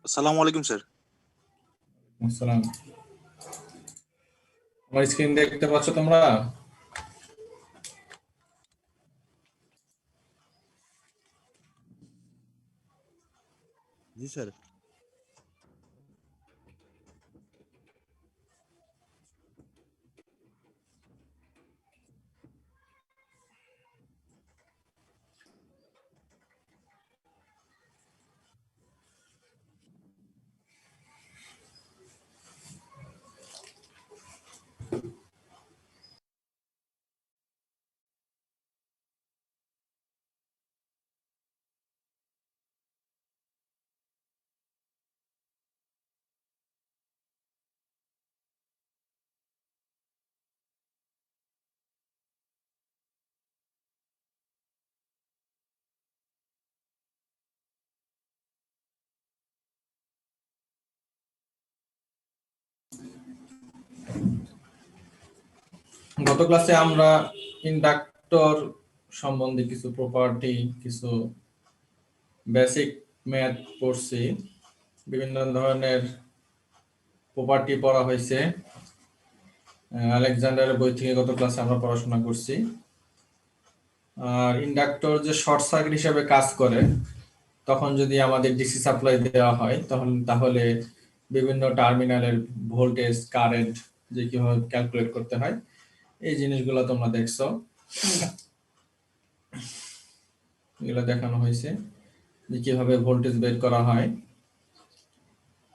আসসালামু আলাইকুম স্যার। আসসালাম। আমার স্ক্রিন দেখতে পাচ্ছ তোমরা? জি স্যার। গত ক্লাসে আমরা ইন্ডাক্টর সম্বন্ধে কিছু প্রপার্টি, কিছু বেসিক ম্যাথ পড়ছি। বিভিন্ন ধরনের প্রপার্টি পড়া হয়েছে। আলেকজান্ডারের বই থেকে গত ক্লাসে আমরা পড়াশোনা করছি। আর ইন্ডাক্টর যে শর্ট সার্কিট হিসেবে কাজ করে, তখন যদি আমাদের ডিসি সাপ্লাই দেওয়া হয় তাহলে বিভিন্ন টার্মিনালের ভোল্টেজ, কারেন্ট যে কিভাবে ক্যালকুলেট করতে হয়, এই জিনিসগুলো তোমরা দেখছো। এগুলো দেখানো হয়েছে যে কিভাবে ভোল্টেজ বের করা হয়।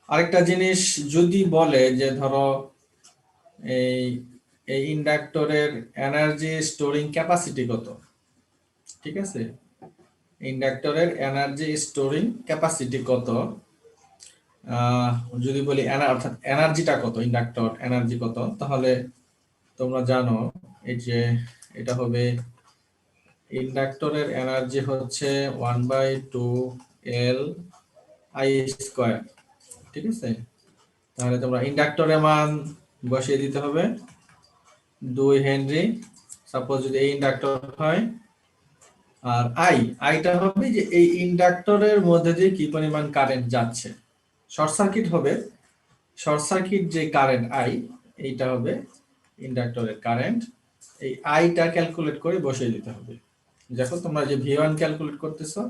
আরেকটা জিনিস যদি বলে যে ধরো এই এই ইন্ডাক্টরের এনার্জি স্টোরিং ক্যাপাসিটি কত, ঠিক আছে? ইন্ডাক্টরের এনার্জি স্টোরিং ক্যাপাসিটি কত, যদি বলি অর্থাৎ এনার্জিটা কত, ইন্ডাক্টর এনার্জি কত, তাহলে তোমরা জানো এই যে এটা হবে ইন্ডাক্টরের এনার্জি হচ্ছে 1/2 L/I², ঠিক আছে? তাহলে তোমরা ইন্ডাক্টরের মান বসিয়ে দিতে হবে 2 হেনরি, সাপোজ যদি এই ইন্ডাক্টর হয়। আর আইটা হবে যে এই ইন্ডাক্টরের মধ্যে দিয়ে কি পরিমাণ কারেন্ট যাচ্ছে। শর্ট সার্কিট হবে, শর্ট সার্কিট যে কারেন্ট আই, এইটা হবে ইন্ডাক্টরের কারেন্ট। এই আইটা ক্যালকুলেট করে বসিয়ে দিতে হবে। দেখো তোমরা যে V1 ক্যালকুলেট করতেছো,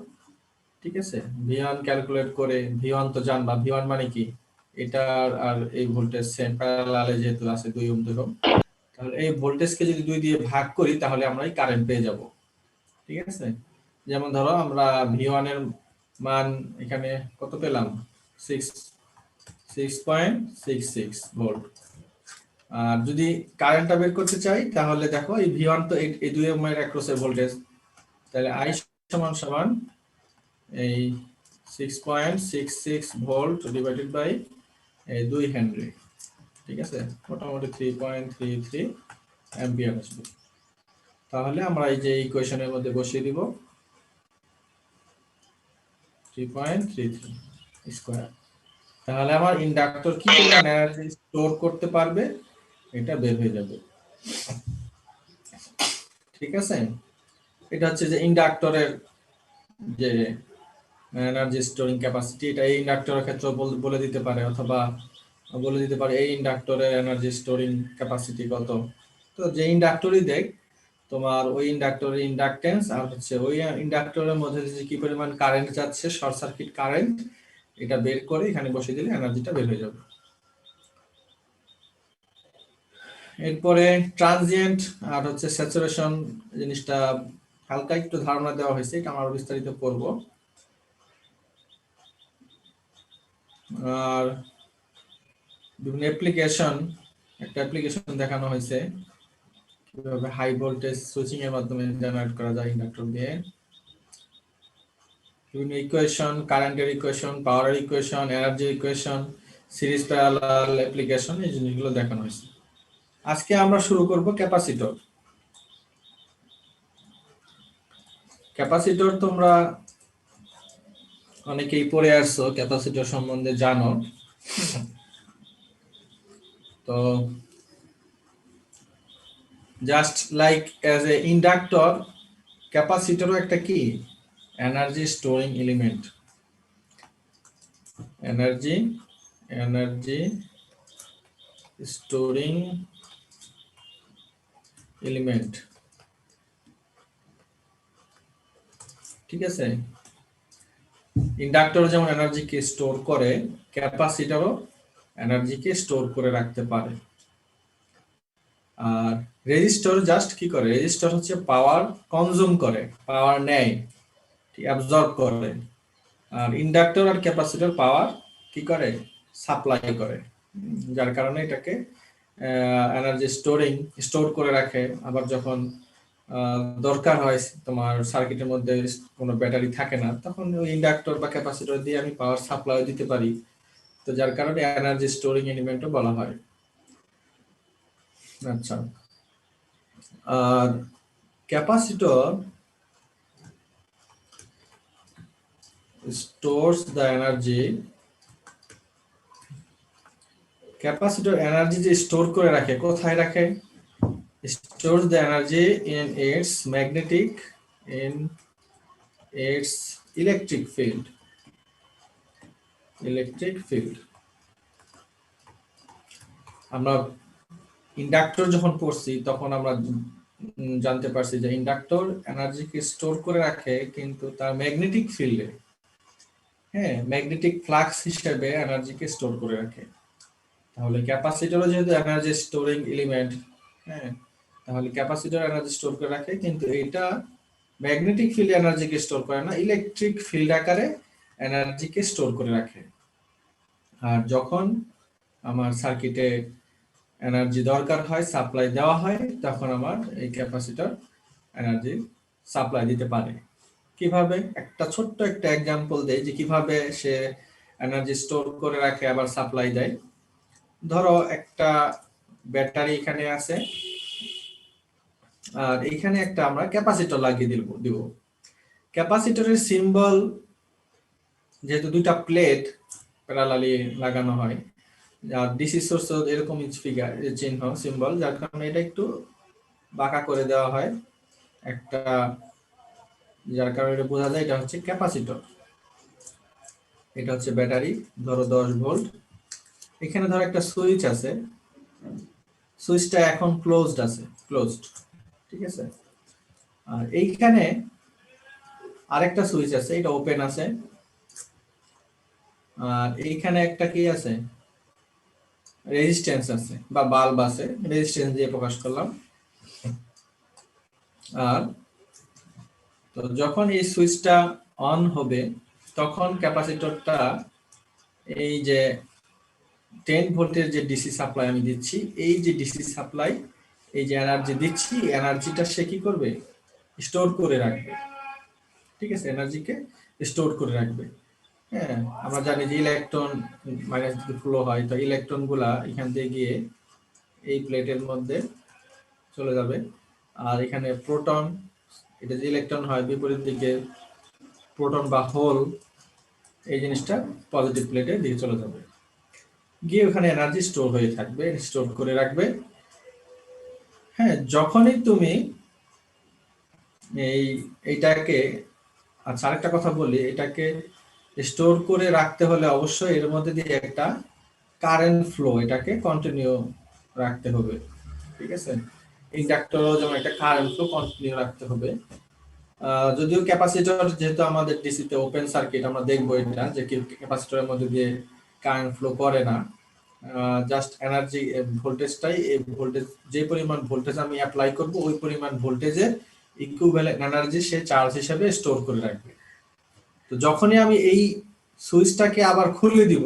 ঠিক আছে? V1 ক্যালকুলেট করে, V1 তো জানবা, V1 মানে কি, এটা আর এই ভোল্টেজ সেম প্যারালালে যেহেতু আছে 2 ওহম ধরো, তাহলে এই ভোল্টেজকে যদি 2 দিয়ে ভাগ করি তাহলে আমরা এই কারেন্ট পেয়ে যাব, ঠিক আছে? যেমন ধরো আমরা V1 এর মান এখানে কত পেলাম, 6.66 ভোল্ট। আর যদি কারেন্টটা বের করতে চাই তাহলে দেখো এই V1 তো এই 2 ওহমের অ্যাক্রসের ভোল্টেজ, তাহলে I সমান সমান এই 6.66 ভোল্ট ডিভাইডেড বাই 2 হেনরি, ঠিক আছে? মোটামুটি 3.33 অ্যাম্পিয়ার আসবে। তাহলে আমরা এই যে ইকুয়েশনের মধ্যে বসিয়ে দিব 3.33 স্কয়ার। তাহলে আমার ইন্ডাক্টর কি পরিমাণ এনার্জি স্টোর করতে পারবে এটা বের হয়ে যাবে, ঠিক আছে? এটা হচ্ছে যে ইন্ডাক্টরের যে এনার্জি স্টোরিং ক্যাপাসিটি, এটা এই ইন্ডাক্টরের ক্ষেত্রে বলে দিতে পারে, অথবা বলে দিতে পারে এই ইন্ডাক্টরের এনার্জি স্টোরিং ক্যাপাসিটি কত। তো যে ইন্ডাক্টরই দেখ, তোমার ওই ইন্ডাক্টরের ইন্ডাকটেন্স আর হচ্ছে ওই ইন্ডাক্টরের মধ্যে যে কি পরিমাণ কারেন্ট যাচ্ছে, শর্ট সার্কিট কারেন্ট, এটা বের করে এখানে বসিয়ে দিলে এনার্জিটা বের হয়ে যাবে। এরপরে ট্রানজিয়েন্ট আর হচ্ছে স্যাচুরেশন জিনিসটা হালকা একটু ধারণা দেওয়া হয়েছে, এটা আমরা বিস্তারিত করব। আর বিভিন্ন অ্যাপ্লিকেশন, একটা অ্যাপ্লিকেশন দেখানো হয়েছে কিভাবে হাই ভোল্টেজ সুইচিং এর মাধ্যমে জেনারেট করা যায় ইন্ডাক্টর দিয়ে। বিভিন্ন ইকুয়েশন, কারেন্টের ইকুয়েশন, পাওয়ারের equation, energy equation, series parallel application, এই জিনিসগুলো দেখানো হয়েছে। আজকে আমরা শুরু করব ক্যাপাসিটর। ক্যাপাসিটর তোমরা অনেকেই পড়ে আসছো, ক্যাপাসিটর সম্বন্ধে জানো। তো just like as a inductor, ক্যাপাসিটরও একটা কি energy storing element. Energy storing element, ঠিক আছে। ইন্ডাক্টর যেমন এনার্জিকে স্টোর করে, ক্যাপাসিটরও এনার্জিকে স্টোর করে রাখতে পারে। আর রেজিস্টর জাস্ট কি করে, রেজিস্টর হচ্ছে পাওয়ার কনজিউম করে, পাওয়ার নেয়, অ্যাবজর্ব করে। আর ইন্ডাক্টর আর ক্যাপাসিটর পাওয়ার কি করে, সাপ্লাই করে, যার কারণে এটাকে এনার্জি স্টোর করে রাখে। আবার যখন দরকার হয় তোমার সার্কিটের মধ্যে কোনো ব্যাটারি থাকে না, তখন ওই ইন্ডাক্টর বা ক্যাপাসিটর দিয়ে আমি পাওয়ার সাপ্লাই দিতে পারি। তো যার কারণে এনার্জি স্টোরিং এলিমেন্টও বলা হয়। আচ্ছা, আর capacitor stores the energy, capacitor energy যে স্টোর করে রাখে, কোথায় রাখে, stores the energy in its electric field, আমরা ইন্ডাক্টর যখন পড়ছি তখন আমরা জানতে পারছি যে ইন্ডাক্টর এনার্জিকে স্টোর করে রাখে, কিন্তু তার ম্যাগনেটিক ফিল্ডে, হ্যাঁ, ম্যাগনেটিক ফ্লাক্স হিসেবে এনার্জিকে স্টোর করে রাখে। তাহলে ক্যাপাসিটরও যেহেতু এনার্জি স্টোরিং এলিমেন্ট, হ্যাঁ, তাহলে ক্যাপাসিটর এনার্জি স্টোর করে রাখে, কিন্তু এটা ম্যাগনেটিক ফিল্ড এনার্জিকে স্টোর করে না, ইলেকট্রিক ফিল্ড আকারে এনার্জিকে স্টোর করে রাখে। আর যখন আমার সার্কিটে এনার্জি দরকার হয়, সাপ্লাই দেওয়া হয়, তখন আমার এই ক্যাপাসিটর এনার্জি সাপ্লাই দিতে পারে। কিভাবে, একটা ছোট্ট একটা এক্সাম্পল দেই যে কিভাবে সে এনার্জি স্টোর করে রাখে আবার সাপ্লাই দেয়। ধরো একটা ব্যাটারি এখানে আছে, আর এখানে একটা আমরা ক্যাপাসিটর লাগিয়ে দিব। ক্যাপাসিটরের সিম্বল, যেহেতু দুইটা প্লেট প্যারালালি লাগানো হয়, আর ডিসি সোর্স এরকম ফিগার চিহ্ন সিম্বল, যার কারণে এটা একটু বাঁকা করে দেওয়া হয় একটা, যার কারণে এটা বোঝা যায় এটা হচ্ছে ক্যাপাসিটর। এটা হচ্ছে ব্যাটারি, ধরো 10 ভোল্ট। এখানে ধরো একটা সুইচ আছে, সুইচটা এখন ক্লোজড, ঠিক আছে। আর এইখানে আরেকটা সুইচ আছে, এটা ওপেন আছে। আর এইখানে একটা কি আছে, রেজিস্ট্যান্স আছে বা বাল্ব আছে, রেজিস্ট্যান্স দিয়ে প্রকাশ করলাম। আর তো যখন এই সুইচটা অন হবে, তখন ক্যাপাসিটরটা এই যে 10 ভোল্টের যে ডিসি সাপ্লাই আমি দিচ্ছি, এই যে ডিসি সাপ্লাই, এই যে এনার্জি দিচ্ছি, এনার্জিটা সে কি করবে, স্টোর করে রাখবে, ঠিক আছে, এনার্জিকে স্টোর করে রাখবে। হ্যাঁ, আমরা জানি যে ইলেকট্রন মাইনাস দিকে ফ্লো হয়, তো ইলেকট্রন গুলা এখান থেকে গিয়ে এই প্লেটের মধ্যে চলে যাবে। আর এখানে প্রোটন, এটা যে ইলেকট্রন হয়, বিপরীত দিকে প্রোটন বা হোল, এই জিনিসটা পজিটিভ প্লেটের দিকে চলে যাবে, গিয়ে ওখানে এনার্জি স্টোর হয়ে থাকবে, স্টোর করে রাখবে। হ্যাঁ, যখনই তুমি এইটাকে, আচ্ছা আরেকটা কথা বলি, এটাকে স্টোর করে রাখতে হলে অবশ্যই এর মধ্যে দিয়ে একটা কারেন্ট ফ্লো, এটাকে কন্টিনিউ রাখতে হবে, ঠিক আছে। ইন্ডাক্টরও যেমন একটা কারেন্ট ফ্লো কন্টিনিউ রাখতে হবে। যদিও ক্যাপাসিটর যেহেতু আমাদের ডিসিতে ওপেন সার্কিট, আমরা দেখবো এটা যে ক্যাপাসিটরের মধ্যে দিয়ে কারেন্ট ফ্লো করে না, জাস্ট এনার্জি ভোল্টেজটাই, এই ভোল্টেজ যে পরিমাণ ভোল্টেজ আমি অ্যাপ্লাই করব, ওই পরিমাণ ভোল্টেজের ইকুইভ্যালেন্ট এনার্জি সে চার্জ হিসেবে স্টোর করে রাখবে। তো যখনই আমি এই সুইচটাকে আবার খুলে দিব,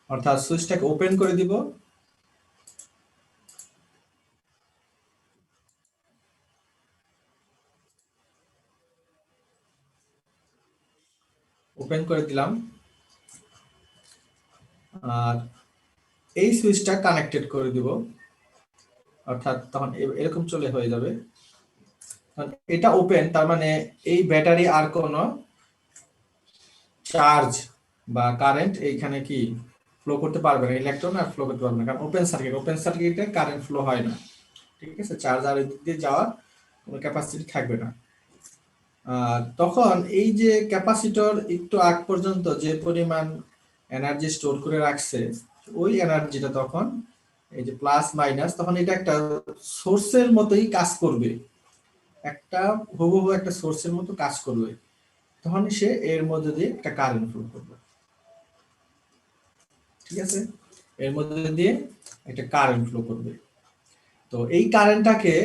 অর্থাৎ সুইচটাকে ওপেন করে দিব, ওপেন করে দিলাম, আর এই সুইচটা কানেক্টেড করে দিব, অর্থাৎ তখন এরকম চলে হয়ে যাবে। এটা ওপেন, তার মানে এই ব্যাটারি আর কোনো চার্জ বা কারেন্ট এইখানে কি ফ্লো করতে পারবে না, ইলেকট্রন আর ফ্লো করতে পারবে না, কারণ ওপেন সার্কিটে কারেন্ট ফ্লো হয় না, ঠিক আছে। চার্জ আর এদিক দিয়ে যাওয়ার কোনো ক্যাপাসিটি থাকবে না। তখন এই যে ক্যাপাসিটর একটু আগ পর্যন্ত যে পরিমাণ এনার্জি স্টোর করে রাখছে, ওই এনার্জিটা তখন এই যে প্লাস মাইনাস, তখন এটা একটা সোর্সের মতোই কাজ করবে, একটা হুবহু একটা সোর্সের মতো কাজ করবে। তখন সে এর মধ্যে দিয়ে একটা কারেন্ট ফ্লো করবে, ঠিক আছে, এর মধ্যে দিয়ে একটা কারেন্ট ফ্লো করবে। তো এই কারেন্টটাকে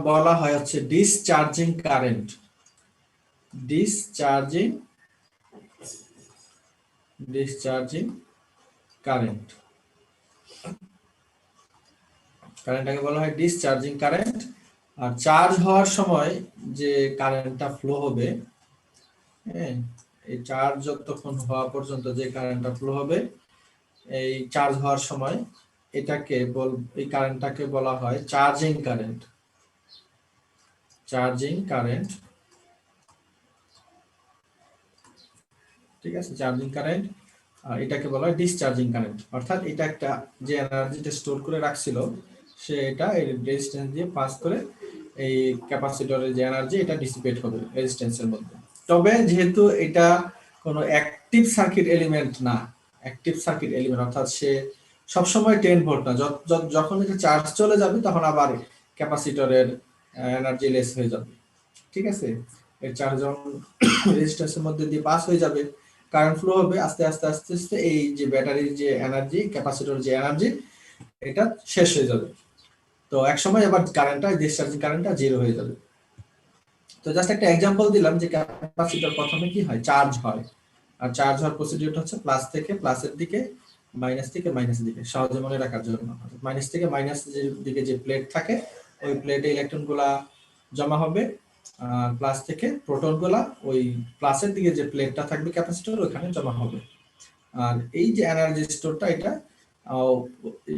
বলা হয় হচ্ছে discharging current. Discharging discharging current, কারেন্টটাকে বলা হয় ডিসচার্জিং কারেন্ট। আর চার্জ হওয়ার সময় যে কারেন্টটা ফ্লো হবে, হ্যাঁ, এই চার্জ যতক্ষণ হওয়া পর্যন্ত যে কারেন্টটা ফ্লো হবে, এই চার্জ হওয়ার সময় এই কারেন্টটাকে বলা হয় চার্জিং কারেন্ট। চার্জিং কারেন্ট, ঠিক আছে, চার্জিং কারেন্ট। এটাকে বলা হয় ডিসচার্জিং কারেন্ট, অর্থাৎ এটা একটা যে এনার্জিটা স্টোর করে রাখছিল, সে এটা এই রেজিস্ট্যান্স দিয়ে পাস করে এই ক্যাপাসিটরের যে এনার্জি, এটা ডিসিপেট হবে রেজিস্ট্যান্সের মধ্যে। তবে যেহেতু এটা কোনো অ্যাক্টিভ সার্কিট এলিমেন্ট না, অ্যাক্টিভ সার্কিট এলিমেন্ট অর্থাৎ সে সবসময় 10 ভোল্ট না, যখন এটা চার্জ চলে যাবে তখন আবার ক্যাপাসিটরের এনার্জি লেস হয়ে যাবে, ঠিক আছে। এর চার্জ যখন রেজিস্ট্যান্সের মধ্যে দিয়ে পাস হয়ে যাবে, কারেন্ট ফ্লো হবে আস্তে আস্তে আস্তে আস্তে, এই যে ব্যাটারির যে এনার্জি, ক্যাপাসিটর যে এনার্জি, এটা শেষ হয়ে যাবে। তো এক সময় আবার কারেন্টটা, ডিসচার্জিং কারেন্টটা জিরো হয়ে যাবে। তো জাস্ট একটা এক্সাম্পল দিলাম যে ক্যাপাসিটর প্রথমে কি হয়, চার্জ হয়। আর চার্জ হওয়ার প্রসিডিউরটা হচ্ছে প্লাস থেকে প্লাসের দিকে, মাইনাস থেকে মাইনাসের দিকে, সহজে মনে রাখার জন্য। মাইনাস থেকে মাইনাস দিকে যে প্লেট থাকে, ওই প্লেটে ইলেকট্রন গুলা জমা হবে, আর প্লাস থেকে প্রোটন গুলা ওই প্লাসের দিকে যে প্লেটটা থাকবে ক্যাপাসিটর, ওখানে জমা হবে। আর এই যে এনার্জি স্টোরটা, এটা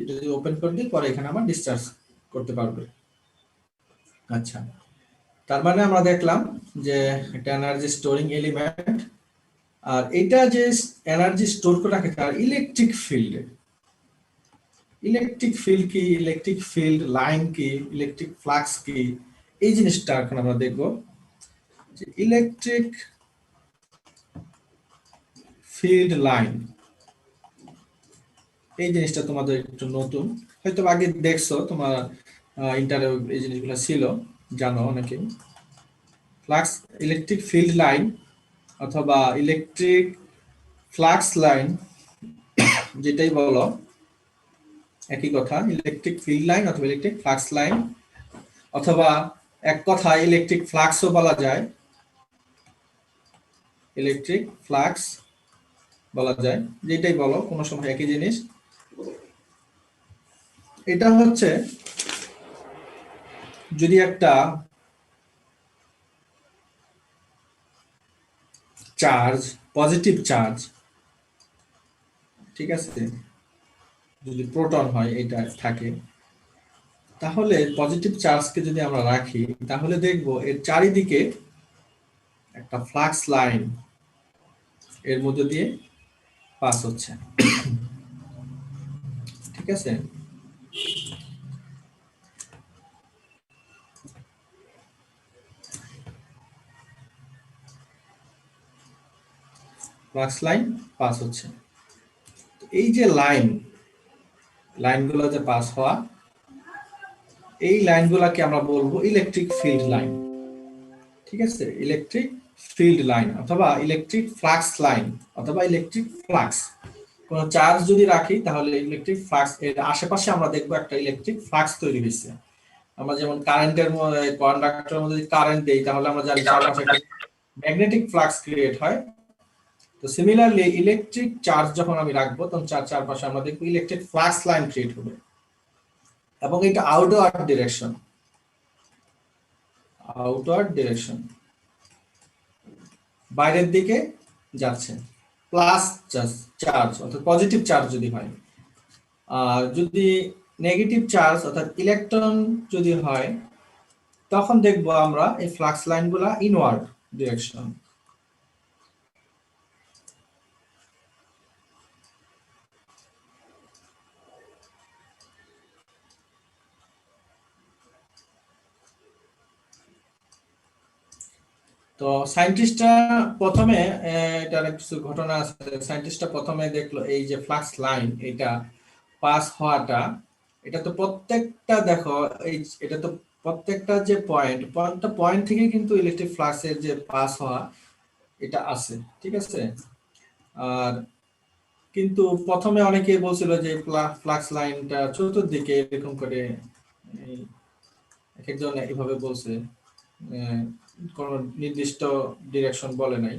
যদি ওপেন করে দিই, পরে এখানে আমার ডিসচার্জ করতে পারবে। আচ্ছা, তার মানে আমরা দেখলাম যে একটা এনার্জি স্টোরিং এলিমেন্ট, আর এটা যে এনার্জি স্টোর করে রাখে তার ইলেকট্রিক ফিল্ড। ইলেকট্রিক ফিল্ড কি, ইলেকট্রিক ফিল্ড লাইন কি, ইলেকট্রিক ফ্লাক্স কি, এই জিনিসটা এখন আমরা দেখব যে ইলেকট্রিক ফিল্ড লাইন, এই জিনিসটা তোমাদের একটু নতুন, হয়তো আগে দেখছো, তোমার ইন্টারভিউ এই জিনিসগুলো ছিল, জানো অনেকে। ফ্লাক্স, ইলেকট্রিক ফিল্ড লাইন অথবা ইলেকট্রিক ফ্লাক্স লাইন, যেটাই বলো একই কথা, ইলেকট্রিক ফিল্ড লাইন অথবা ইলেকট্রিক ফ্লাক্স লাইন, অথবা এক কথা ইলেকট্রিক ফ্লাক্সও বলা যায়, ইলেকট্রিক ফ্লাক্স বলা যায়, যেটাই বলো কোনো সময় একই জিনিস। এটা হচ্ছে যদি একটা চার্জ, পজিটিভ চার্জ, ঠিক আছে, যদি প্রোটন হয় এটা থাকে, তাহলে পজিটিভ চার্জকে যদি আমরা রাখি, তাহলে দেখব এর চারিদিকে একটা ফ্লাক্স লাইন এর মধ্যে দিয়ে পাস হচ্ছে, ঠিক আছে। ফ্লাক্স লাইন পাস হচ্ছে। এই যে লাইনগুলো যে পাস হওয়া, এই লাইনগুলোকে আমরা বলবো ইলেকট্রিক ফিল্ড লাইন, ঠিক আছে, ইলেকট্রিক ফিল্ড লাইন অথবা ইলেকট্রিক ফ্লাক্স লাইন অথবা ইলেকট্রিক ফ্লাক্স। কোন চার্জ যদি রাখি তাহলে ইলেকট্রিক ফ্লাক্স এর আশেপাশে আমরা দেখবো একটা ইলেকট্রিক ফ্লাক্স তৈরি হয়েছে। আমরা যেমন কারেন্টের মধ্যে, কন্ডাক্টরের মধ্যে যদি কারেন্ট দেই, তাহলে আমরা জানি চারপাশে একটা ম্যাগনেটিক ফ্লাক্স ক্রিয়েট হয়। তো সিমিলারলি ইলেকট্রিক চার্জ যখন আমি রাখবো, তখন চারপাশে আমরা দেখবো ইলেকট্রিক ফ্লাক্স লাইন ক্রিয়েট হবে, এবং এটা আউটওয়ার্ড ডিরেকশন, আউটওয়ার্ড ডিরেকশন, বাইরের দিকে যাচ্ছে, প্লাস চার্জ অর্থাৎ পজিটিভ চার্জ যদি হয়। আর যদি নেগেটিভ চার্জ অর্থাৎ ইলেকট্রন যদি হয়, তখন দেখবো আমরা এই ফ্লাক্স লাইনগুলা ইনওয়ার্ড ডিরেকশন। তো সায়েন্টিস্টরা প্রথমে এটার কিছু ঘটনা আছে। সায়েন্টিস্টরা প্রথমে দেখলো এই যে ফ্লাক্স লাইন এটা পাস হওয়াটা, এটা তো প্রত্যেকটা দেখো এই এটা তো প্রত্যেকটা যে পয়েন্ট থেকে কিন্তু ইলেকট্রিক ফ্লাক্সের যে পাস হওয়া এটা আছে, ঠিক আছে। আর কিন্তু প্রথমে অনেকেই বলছিল যে ফ্লাক্স লাইনটা চতুর্দিকে এরকম করে, এই এক একজন এইভাবে বলছে, আহ, কোনো নির্দিষ্ট ডিরেকশন বলে নাই।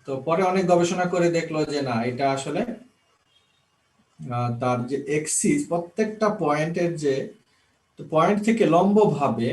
তো পরে অনেক গবেষণা করে দেখলো যে না, এটা আসলে তার যে এক্সিস প্রত্যেকটা পয়েন্টের যে পয়েন্ট থেকে লম্ব ভাবে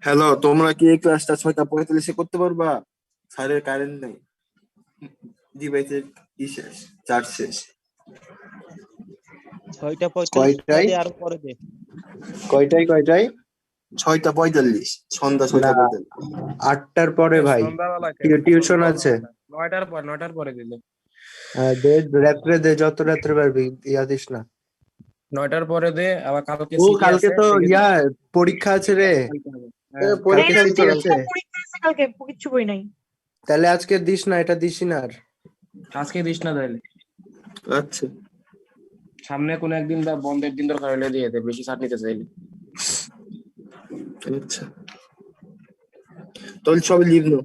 হ্যালো, তোমরা কি এই ক্লাসটা 6:45 করতে পারবা? স্যারের কারেন্ট নেই, ডিভাইসের শেষ, চার্জ শেষ। 6:45 কয়টায়? আর পরে দে। কয়টায় 6:45, সন্ধ্যা 6:45। 8টার পরে ভাই সন্ধ্যাবেলা টিউশন আছে। 9টার পরে দিলে। রাত্রে দে, যত রাত্রে পারবি, ইয়া দিস না। 9টার পরে দে, আবার কালকে ও সিটি কালকে আছে, তো দেখে ইয়া পরীক্ষা আছে রে। হ্যাঁ, কালকে না, সিটি আছে। পরীক্ষা আছে কালকে, কিচ্ছু বই নাই। তাহলে আজকে দিস না, এটা দিস না আর। আজকে দিস না তাহলে। আচ্ছা সামনে কোন একদিন বা বন্ধের দিন দরকার হলে দিয়ে দে, বেশি ছাড় নিতে চাইলে। আচ্ছা, তাহলে সবাই লিভ নাও।